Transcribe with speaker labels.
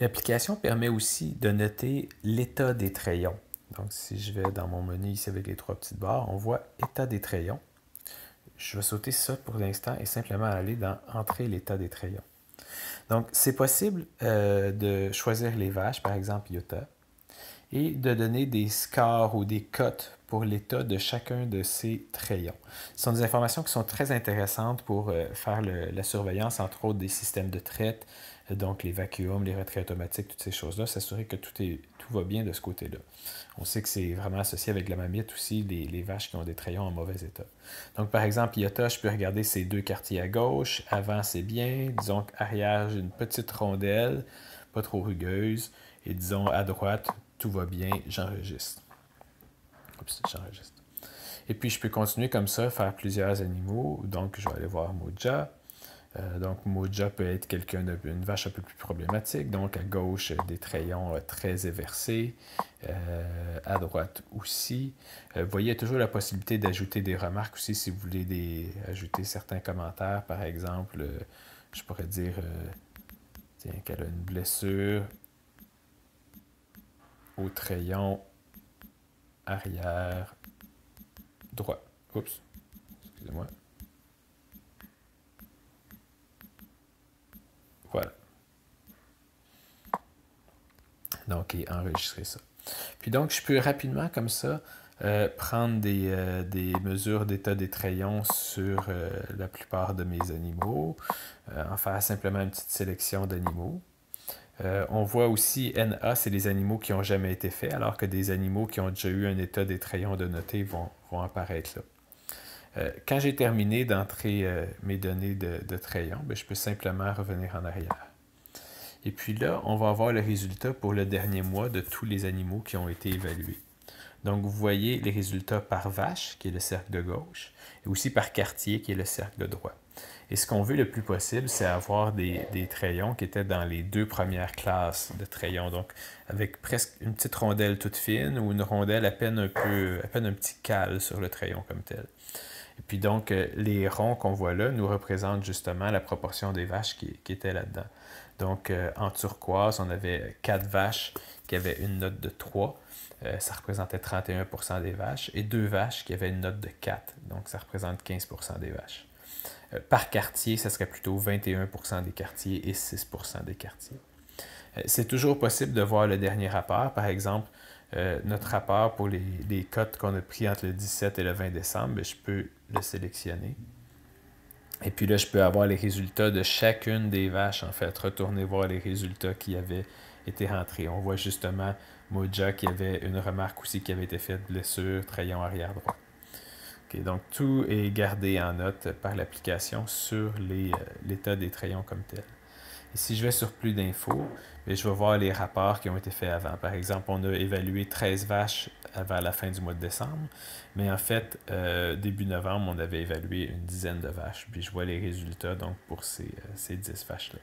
Speaker 1: L'application permet aussi de noter l'état des trayons. Donc, si je vais dans mon menu ici avec les trois petites barres, on voit état des trayons. Je vais sauter ça pour l'instant et simplement aller dans Entrer l'état des trayons. Donc, c'est possible de choisir les vaches, par exemple IOTA, et de donner des scores ou des cotes pour l'état de chacun de ces trayons. Ce sont des informations qui sont très intéressantes pour faire la surveillance, entre autres, des systèmes de traite, donc les vacuums, les retraits automatiques, toutes ces choses-là, s'assurer que tout va bien de ce côté-là. On sait que c'est vraiment associé avec la mamite aussi, les vaches qui ont des trayons en mauvais état. Donc, par exemple, IOTA, je peux regarder ces deux quartiers à gauche. Avant, c'est bien. Disons qu'arrière, j'ai une petite rondelle, pas trop rugueuse. Et disons, à droite, tout va bien, j'enregistre. Oups, j'enregistre. Et puis, je peux continuer comme ça, faire plusieurs animaux. Donc, je vais aller voir Moja. Donc, Moja peut être une vache un peu plus problématique. Donc, à gauche, des trayons très éversés. À droite aussi. Vous voyez, il y a toujours la possibilité d'ajouter des remarques aussi si vous voulez ajouter certains commentaires. Par exemple, je pourrais dire tiens, qu'elle a une blessure au crayon arrière droit. Oups, excusez-moi. Voilà. Donc, et enregistrer ça. Puis donc, je peux rapidement, comme ça, prendre des mesures d'état des crayons sur la plupart de mes animaux, en faire simplement une petite sélection d'animaux. On voit aussi NA, c'est les animaux qui n'ont jamais été faits, alors que des animaux qui ont déjà eu un état des crayons de noter vont apparaître là. Quand j'ai terminé d'entrer mes données de crayon, ben, je peux simplement revenir en arrière. Et puis là, on va avoir le résultat pour le dernier mois de tous les animaux qui ont été évalués. Donc, vous voyez les résultats par vache, qui est le cercle de gauche, et aussi par quartier, qui est le cercle de droite. Et ce qu'on veut le plus possible, c'est avoir des crayons qui étaient dans les deux premières classes de crayons. Donc, avec presque une petite rondelle toute fine ou une rondelle à peine un petit cale sur le crayon comme tel. Et puis donc, les ronds qu'on voit là nous représentent justement la proportion des vaches qui étaient là-dedans. Donc, en turquoise, on avait 4 vaches qui avaient une note de 3. Ça représentait 31% des vaches. Et 2 vaches qui avaient une note de 4. Donc, ça représente 15% des vaches. Par quartier, ça serait plutôt 21% des quartiers et 6% des quartiers. C'est toujours possible de voir le dernier rapport. Par exemple, notre rapport pour les cotes qu'on a pris entre le 17 et le 20 décembre, je peux le sélectionner. Et puis là, je peux avoir les résultats de chacune des vaches, en fait, retourner voir les résultats qui avaient été rentrés. On voit justement Moja qui avait une remarque aussi qui avait été faite, blessure, crayon arrière droit. Okay, donc tout est gardé en note par l'application sur l'état des crayons comme tel. Et si je vais sur plus d'infos, je vais voir les rapports qui ont été faits avant. Par exemple, on a évalué 13 vaches avant la fin du mois de décembre, mais en fait, début novembre, on avait évalué une dizaine de vaches. Puis je vois les résultats donc pour ces 10 vaches-là.